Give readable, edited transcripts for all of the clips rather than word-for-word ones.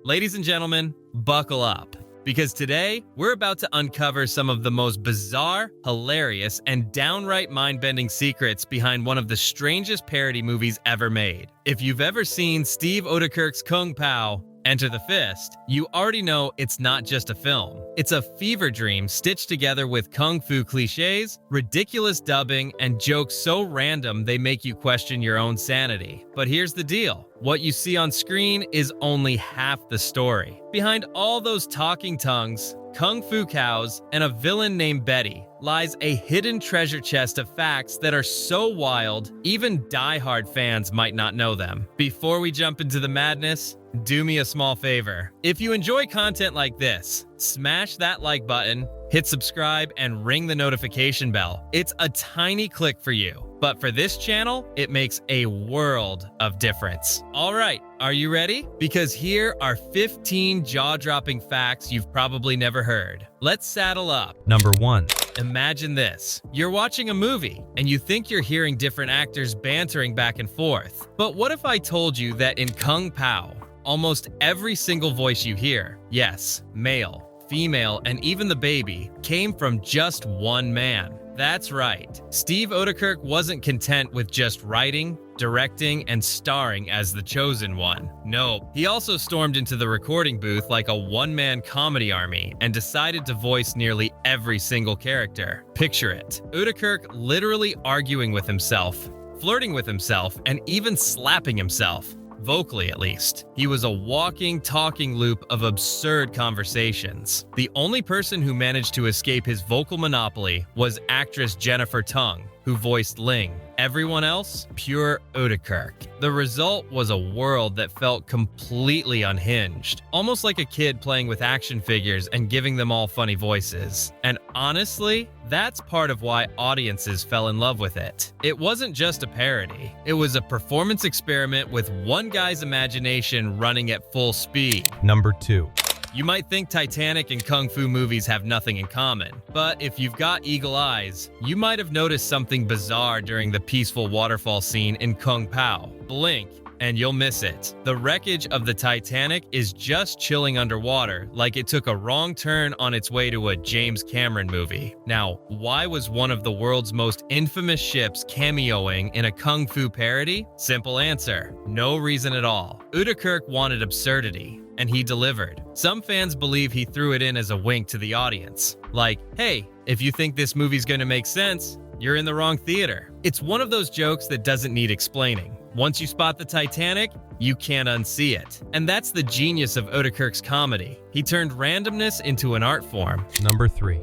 Ladies and gentlemen, buckle up. Because today, we're about to uncover some of the most bizarre, hilarious, and downright mind-bending secrets behind one of the strangest parody movies ever made. If you've ever seen Steve Oedekerk's Kung Pow, Enter the Fist, you already know it's not just a film. It's a fever dream stitched together with kung fu cliches, ridiculous dubbing, and jokes so random they make you question your own sanity. But here's the deal. What you see on screen is only half the story. Behind all those talking tongues, kung fu cows, and a villain named Betty lies a hidden treasure chest of facts that are so wild, even die-hard fans might not know them. Before we jump into the madness, do me a small favor. If you enjoy content like this, smash that like button, hit subscribe, and ring the notification bell. It's a tiny click for you, but for this channel, it makes a world of difference. All right, are you ready? Because here are 15 jaw-dropping facts you've probably never heard. Let's saddle up. Number 1. Imagine this. You're watching a movie, and you think you're hearing different actors bantering back and forth. But what if I told you that in Kung Pow, almost every single voice you hear, yes, male, female, and even the baby, came from just one man? That's right. Steve Oedekerk wasn't content with just writing, directing, and starring as the chosen one. No, he also stormed into the recording booth like a one-man comedy army and decided to voice nearly every single character. Picture it. Oedekerk literally arguing with himself, flirting with himself, and even slapping himself. Vocally, at least. He was a walking, talking loop of absurd conversations. The only person who managed to escape his vocal monopoly was actress Jennifer Tung, who voiced Ling. Everyone else, pure Oedekerk. The result was a world that felt completely unhinged, almost like a kid playing with action figures and giving them all funny voices. And honestly, that's part of why audiences fell in love with it. It wasn't just a parody. It was a performance experiment with one guy's imagination running at full speed. Number 2. You might think Titanic and Kung Fu movies have nothing in common, but if you've got eagle eyes, you might have noticed something bizarre during the peaceful waterfall scene in Kung Pow. Blink, and you'll miss it. The wreckage of the Titanic is just chilling underwater, like it took a wrong turn on its way to a James Cameron movie. Now, why was one of the world's most infamous ships cameoing in a Kung Fu parody? Simple answer, no reason at all. Oedekerk wanted absurdity, and he delivered. Some fans believe he threw it in as a wink to the audience. Like, hey, if you think this movie's gonna make sense, you're in the wrong theater. It's one of those jokes that doesn't need explaining. Once you spot the Titanic, you can't unsee it. And that's the genius of Oedekerk's comedy. He turned randomness into an art form. Number 3.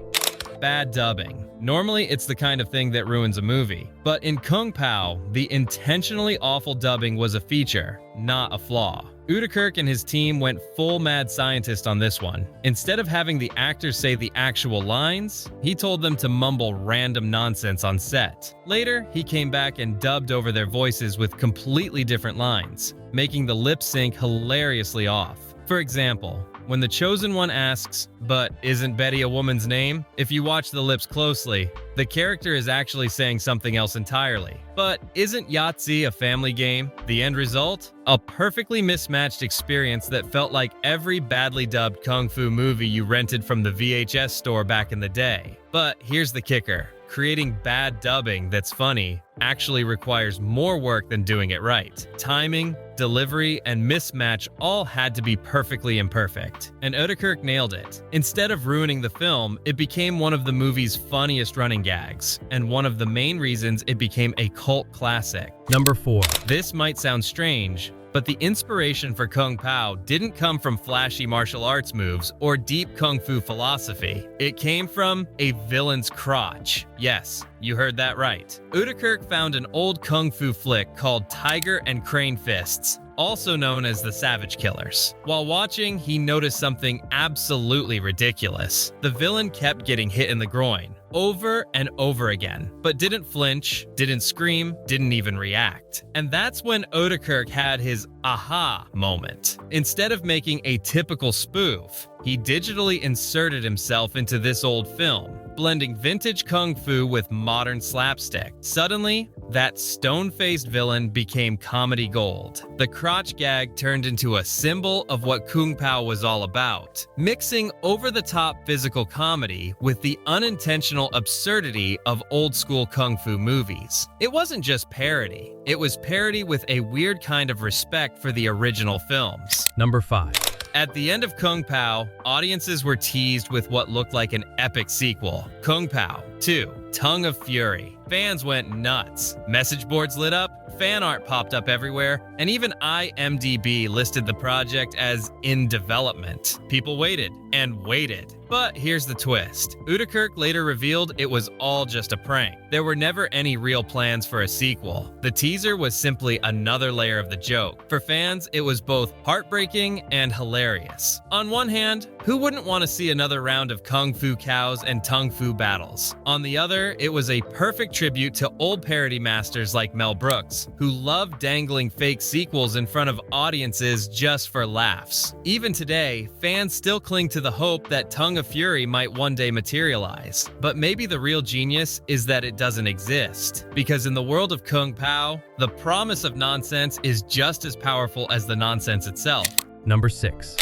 Bad dubbing. Normally, it's the kind of thing that ruins a movie. But in Kung Pow, the intentionally awful dubbing was a feature, not a flaw. Oedekerk and his team went full mad scientist on this one. Instead of having the actors say the actual lines, he told them to mumble random nonsense on set. Later, he came back and dubbed over their voices with completely different lines, making the lip sync hilariously off. For example, when the chosen one asks, "But isn't Betty a woman's name?" If you watch the lips closely, the character is actually saying something else entirely. But isn't Yahtzee a family game? The end result? A perfectly mismatched experience that felt like every badly dubbed kung fu movie you rented from the VHS store back in the day. But here's the kicker. Creating bad dubbing that's funny actually requires more work than doing it right. Timing, delivery, and mismatch all had to be perfectly imperfect, and Oedekerk nailed it. Instead of ruining the film, it became one of the movie's funniest running gags, and one of the main reasons it became a cult classic. Number 4. This might sound strange, but the inspiration for Kung Pow didn't come from flashy martial arts moves or deep kung fu philosophy. It came from a villain's crotch. Yes, you heard that right. Oedekerk found an old kung fu flick called Tiger and Crane Fists, also known as the Savage Killers. While watching, he noticed something absolutely ridiculous. The villain kept getting hit in the groin, over and over again, but didn't flinch, didn't scream, didn't even react. And that's when Oedekerk had his aha moment. Instead of making a typical spoof, he digitally inserted himself into this old film, blending vintage kung fu with modern slapstick. Suddenly, that stone-faced villain became comedy gold. The crotch gag turned into a symbol of what Kung Pow was all about, mixing over-the-top physical comedy with the unintentional absurdity of old-school kung fu movies. It wasn't just parody, it was parody with a weird kind of respect for the original films. Number 5. At the end of Kung Pow, audiences were teased with what looked like an epic sequel, Kung Pow 2, Tongue of Fury. Fans went nuts. Message boards lit up, fan art popped up everywhere, and even IMDb listed the project as in development. People waited and waited. But here's the twist. Oedekerk later revealed it was all just a prank. There were never any real plans for a sequel. The teaser was simply another layer of the joke. For fans, it was both heartbreaking and hilarious. On one hand, who wouldn't want to see another round of Kung Fu cows and Tung Fu battles? On the other, it was a perfect tribute to old parody masters like Mel Brooks, who loved dangling fake sequels in front of audiences just for laughs. Even today, fans still cling to the hope that Tongue of Fury might one day materialize. But maybe the real genius is that it doesn't exist. Because in the world of Kung Pow, the promise of nonsense is just as powerful as the nonsense itself. Number 6.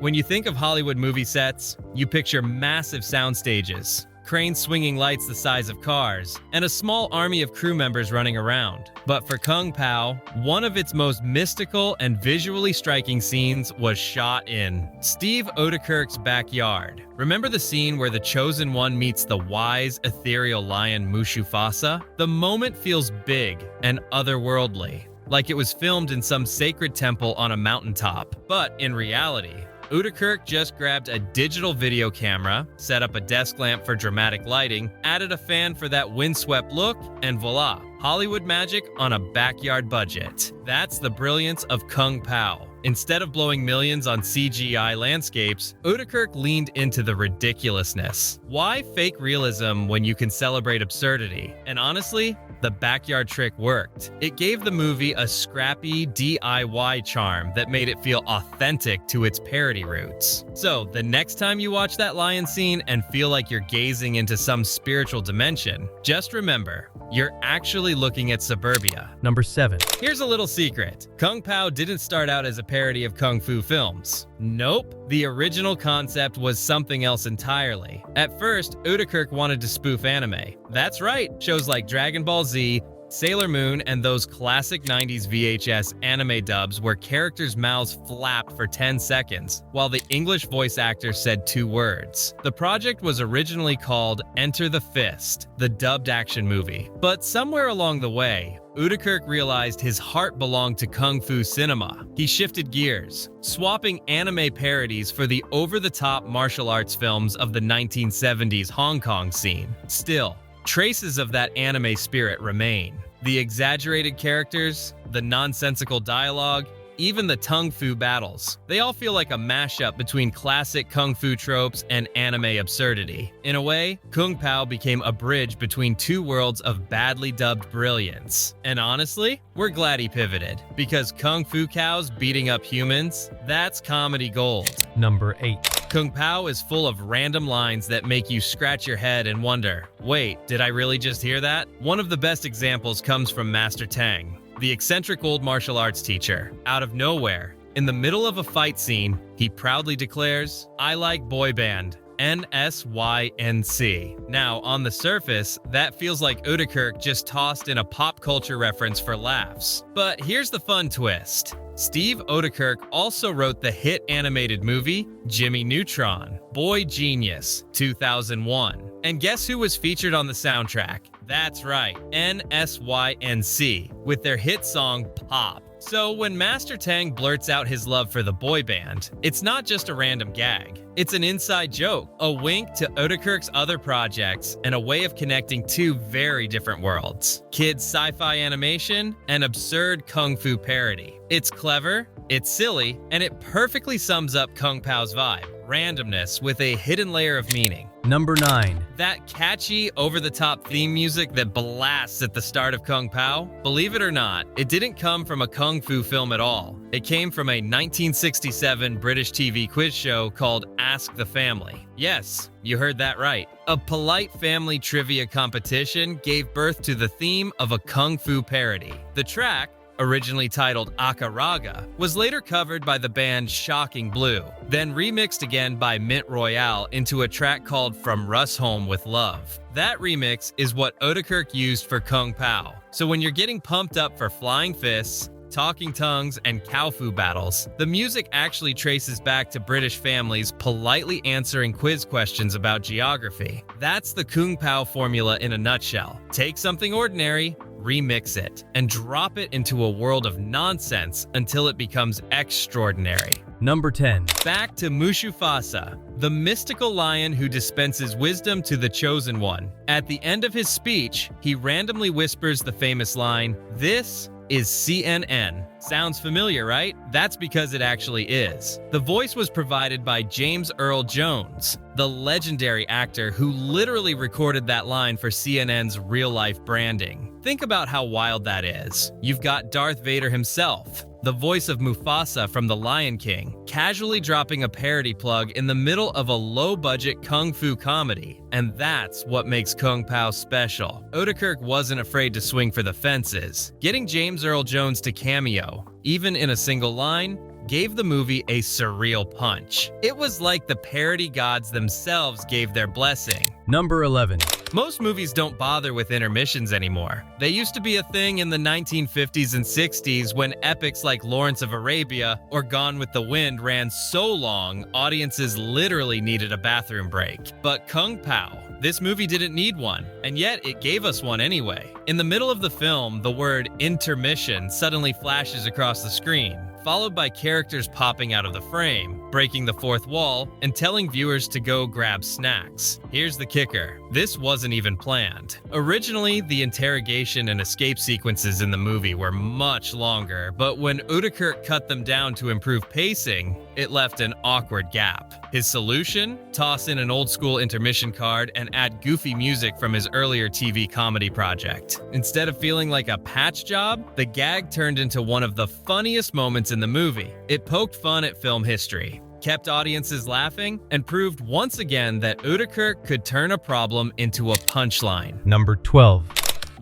When you think of Hollywood movie sets, you picture massive sound stages, cranes swinging lights the size of cars, and a small army of crew members running around. But for Kung Pow, one of its most mystical and visually striking scenes was shot in Steve Oedekerk's backyard. Remember the scene where the Chosen One meets the wise, ethereal lion Mushufasa? The moment feels big and otherworldly, like it was filmed in some sacred temple on a mountaintop. But in reality, Oedekerk just grabbed a digital video camera, set up a desk lamp for dramatic lighting, added a fan for that windswept look, and voila, Hollywood magic on a backyard budget. That's the brilliance of Kung Pow. Instead of blowing millions on CGI landscapes, Oedekerk leaned into the ridiculousness. Why fake realism when you can celebrate absurdity? And honestly, the backyard trick worked. It gave the movie a scrappy DIY charm that made it feel authentic to its parody roots. So, the next time you watch that lion scene and feel like you're gazing into some spiritual dimension, just remember, you're actually looking at suburbia. Number 7. Here's a little secret. Kung Pow didn't start out as a parody of Kung Fu films. Nope. The original concept was something else entirely. At first, Oedekerk wanted to spoof anime. That's right, shows like Dragon Ball Z, Sailor Moon, and those classic 90s VHS anime dubs where characters' mouths flapped for 10 seconds, while the English voice actor said 2 words. The project was originally called Enter the Fist, the dubbed action movie. But somewhere along the way, Oedekerk realized his heart belonged to Kung Fu cinema. He shifted gears, swapping anime parodies for the over-the-top martial arts films of the 1970s Hong Kong scene. Still, traces of that anime spirit remain. The exaggerated characters, the nonsensical dialogue, even the Tung Fu battles. They all feel like a mashup between classic Kung Fu tropes and anime absurdity. In a way, Kung Pow became a bridge between 2 worlds of badly dubbed brilliance. And honestly, we're glad he pivoted, because Kung Fu cows beating up humans, that's comedy gold. Number 8. Kung Pow is full of random lines that make you scratch your head and wonder, wait, did I really just hear that? One of the best examples comes from Master Tang, the eccentric old martial arts teacher. Out of nowhere, in the middle of a fight scene, he proudly declares, "I like boy band. NSYNC. Now, on the surface, that feels like Oedekerk just tossed in a pop culture reference for laughs. But here's the fun twist. Steve Oedekerk also wrote the hit animated movie Jimmy Neutron, Boy Genius, 2001. And guess who was featured on the soundtrack? That's right, NSYNC, with their hit song Pop. So when Master Tang blurts out his love for the boy band, it's not just a random gag. It's an inside joke, a wink to Oedekerk's other projects, and a way of connecting 2 very different worlds. Kids sci-fi animation and absurd Kung Fu parody. It's clever, it's silly, and it perfectly sums up Kung Pows vibe. Randomness with a hidden layer of meaning. Number 9. That catchy, over-the-top theme music that blasts at the start of Kung Pow? Believe it or not, it didn't come from a kung fu film at all. It came from a 1967 British TV quiz show called Ask the Family. Yes, you heard that right. A polite family trivia competition gave birth to the theme of a kung fu parody. The track, originally titled Akaraga, was later covered by the band Shocking Blue, then remixed again by Mint Royale into a track called From Russ Home with Love. That remix is what Oedekerk used for Kung Pow. So when you're getting pumped up for flying fists, talking tongues, and cow fu battles, the music actually traces back to British families politely answering quiz questions about geography. That's the Kung Pow formula in a nutshell. Take something ordinary, remix it, and drop it into a world of nonsense until it becomes extraordinary. Number 10. Back to Mushufasa, the mystical lion who dispenses wisdom to the chosen one. At the end of his speech, he randomly whispers the famous line, "This is CNN." Sounds familiar, right? That's because it actually is. The voice was provided by James Earl Jones, the legendary actor who literally recorded that line for CNN's real-life branding. Think about how wild that is. You've got Darth Vader himself, the voice of Mufasa from The Lion King, casually dropping a parody plug in the middle of a low-budget kung fu comedy. And that's what makes Kung Pow special. Oedekerk wasn't afraid to swing for the fences. Getting James Earl Jones to cameo, even in a single line, gave the movie a surreal punch. It was like the parody gods themselves gave their blessing. Number 11. Most movies don't bother with intermissions anymore. They used to be a thing in the 1950s and 60s when epics like Lawrence of Arabia or Gone with the Wind ran so long, audiences literally needed a bathroom break. But Kung Pow, this movie didn't need one, and yet it gave us one anyway. In the middle of the film, the word intermission suddenly flashes across the screen, followed by characters popping out of the frame, breaking the fourth wall, and telling viewers to go grab snacks. Here's the kicker. This wasn't even planned. Originally, the interrogation and escape sequences in the movie were much longer, but when Oedekerk cut them down to improve pacing, it left an awkward gap. His solution? Toss in an old-school intermission card and add goofy music from his earlier TV comedy project. Instead of feeling like a patch job, the gag turned into one of the funniest moments in the movie. It poked fun at film history, kept audiences laughing, and proved once again that Oedekerk could turn a problem into a punchline. Number 12.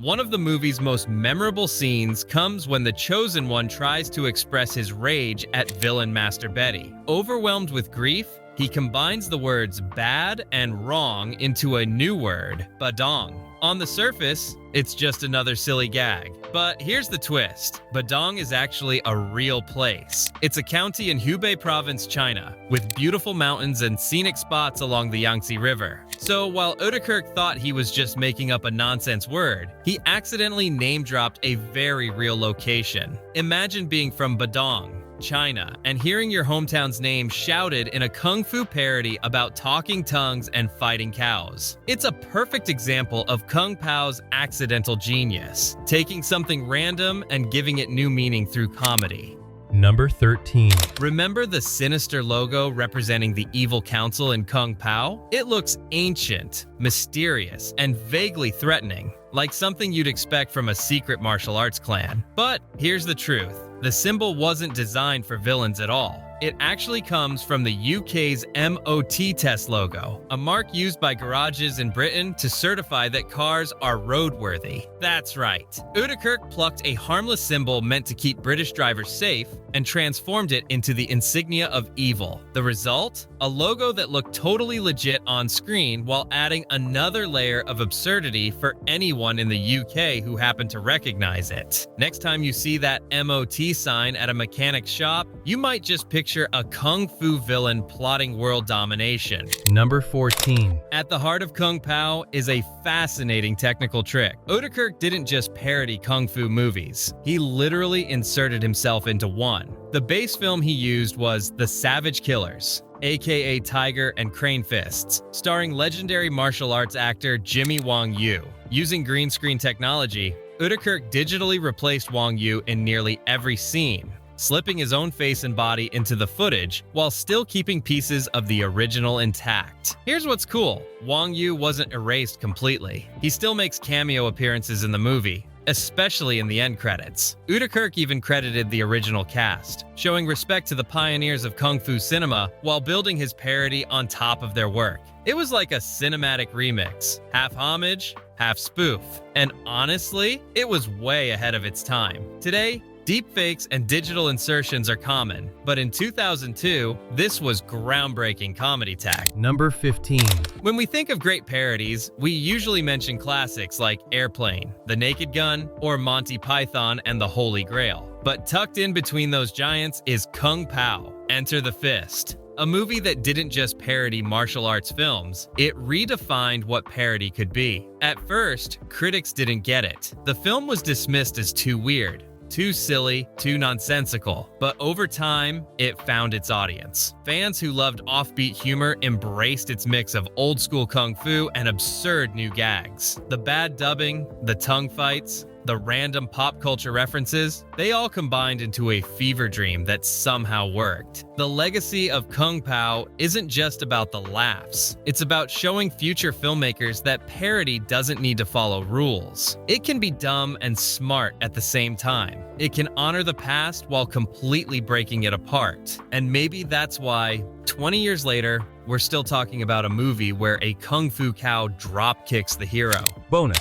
One of the movie's most memorable scenes comes when the Chosen One tries to express his rage at villain Master Betty. Overwhelmed with grief, he combines the words bad and wrong into a new word, Badong. On the surface, it's just another silly gag. But here's the twist. Badong is actually a real place. It's a county in Hubei province, China, with beautiful mountains and scenic spots along the Yangtze River. So while Oedekerk thought he was just making up a nonsense word, he accidentally name-dropped a very real location. Imagine being from Badong, China, and hearing your hometown's name shouted in a kung fu parody about talking tongues and fighting cows. It's a perfect example of Kung Pow's accidental genius, taking something random and giving it new meaning through comedy. Number 13. Remember the sinister logo representing the evil council in Kung Pow? It looks ancient, mysterious, and vaguely threatening, like something you'd expect from a secret martial arts clan. But here's the truth. The symbol wasn't designed for villains at all. It actually comes from the UK's MOT test logo, a mark used by garages in Britain to certify that cars are roadworthy. That's right. Oedekerk plucked a harmless symbol meant to keep British drivers safe and transformed it into the insignia of evil. The result? A logo that looked totally legit on screen while adding another layer of absurdity for anyone in the UK who happened to recognize it. Next time you see that MOT sign at a mechanic shop, you might just picture a kung fu villain plotting world domination. Number 14. At the heart of Kung Pow is a fascinating technical trick. Oedekerk didn't just parody kung fu movies. He literally inserted himself into one. The base film he used was The Savage Killers, aka Tiger and Crane Fists, starring legendary martial arts actor Jimmy Wong Yu. Using green screen technology, Oedekerk digitally replaced Wong Yu in nearly every scene. slipping his own face and body into the footage while still keeping pieces of the original intact. Here's what's cool. Wang Yu wasn't erased completely. He still makes cameo appearances in the movie, especially in the end credits. Oedekerk even credited the original cast, showing respect to the pioneers of kung fu cinema while building his parody on top of their work. It was like a cinematic remix, half homage, half spoof. And honestly, it was way ahead of its time. Today, deepfakes and digital insertions are common, but in 2002, this was groundbreaking comedy tech. Number 15. When we think of great parodies, we usually mention classics like Airplane, The Naked Gun, or Monty Python and the Holy Grail. But tucked in between those giants is Kung Pow, Enter the Fist. A movie that didn't just parody martial arts films, it redefined what parody could be. At first, critics didn't get it. The film was dismissed as too weird, too silly, too nonsensical. But over time, it found its audience. Fans who loved offbeat humor embraced its mix of old-school kung fu and absurd new gags. The bad dubbing, the tongue fights, the random pop culture references, they all combined into a fever dream that somehow worked. The legacy of Kung Pow isn't just about the laughs. It's about showing future filmmakers that parody doesn't need to follow rules. It can be dumb and smart at the same time. It can honor the past while completely breaking it apart. And maybe that's why, 20 years later, we're still talking about a movie where a kung fu cow drop kicks the hero. Bonus.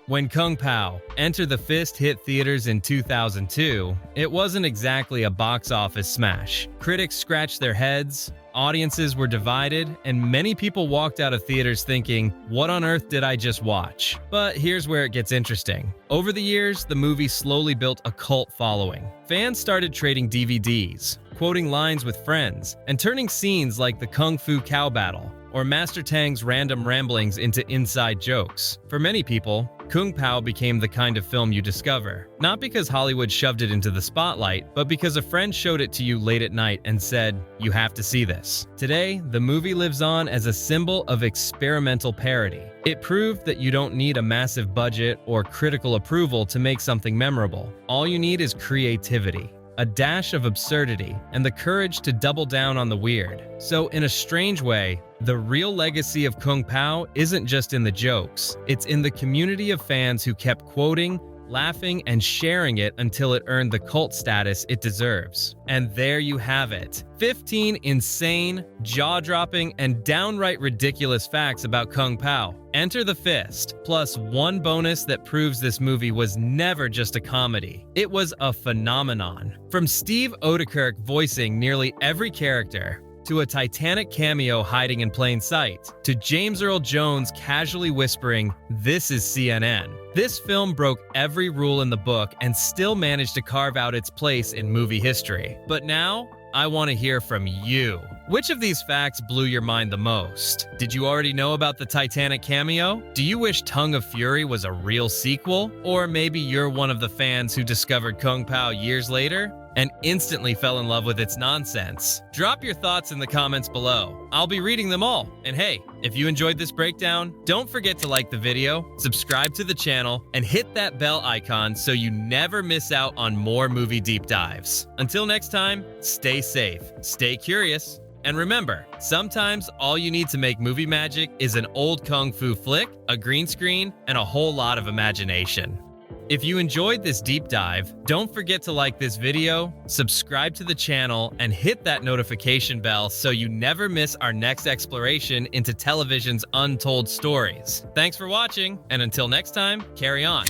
When Kung Pow, Enter the Fist hit theaters in 2002, it wasn't exactly a box office smash. Critics scratched their heads, audiences were divided, and many people walked out of theaters thinking, what on earth did I just watch? But here's where it gets interesting. Over the years, the movie slowly built a cult following. Fans started trading DVDs, quoting lines with friends, and turning scenes like the Kung Fu Cow Battle or Master Tang's random ramblings into inside jokes. For many people, Kung Pow became the kind of film you discover, not because Hollywood shoved it into the spotlight, but because a friend showed it to you late at night and said, you have to see this. Today, the movie lives on as a symbol of experimental parody. It proved that you don't need a massive budget or critical approval to make something memorable. All you need is creativity, a dash of absurdity, and the courage to double down on the weird. So in a strange way, the real legacy of Kung Pow isn't just in the jokes, it's in the community of fans who kept quoting, laughing, and sharing it until it earned the cult status it deserves. And there you have it. 15 insane, jaw-dropping, and downright ridiculous facts about Kung Pow, Enter the Fist, plus one bonus that proves this movie was never just a comedy. It was a phenomenon. From Steve Oedekerk voicing nearly every character, to a Titanic cameo hiding in plain sight, to James Earl Jones casually whispering, "This is CNN." This film broke every rule in the book and still managed to carve out its place in movie history. But now, I want to hear from you. Which of these facts blew your mind the most? Did you already know about the Titanic cameo? Do you wish Tongue of Fury was a real sequel? Or maybe you're one of the fans who discovered Kung Pow years later and instantly fell in love with its nonsense? Drop your thoughts in the comments below. I'll be reading them all. And hey, if you enjoyed this breakdown, don't forget to like the video, subscribe to the channel, and hit that bell icon so you never miss out on more movie deep dives. Until next time, stay safe, stay curious, and remember, sometimes all you need to make movie magic is an old kung fu flick, a green screen, and a whole lot of imagination. If you enjoyed this deep dive, don't forget to like this video, subscribe to the channel, and hit that notification bell so you never miss our next exploration into television's untold stories. Thanks for watching, and until next time, carry on.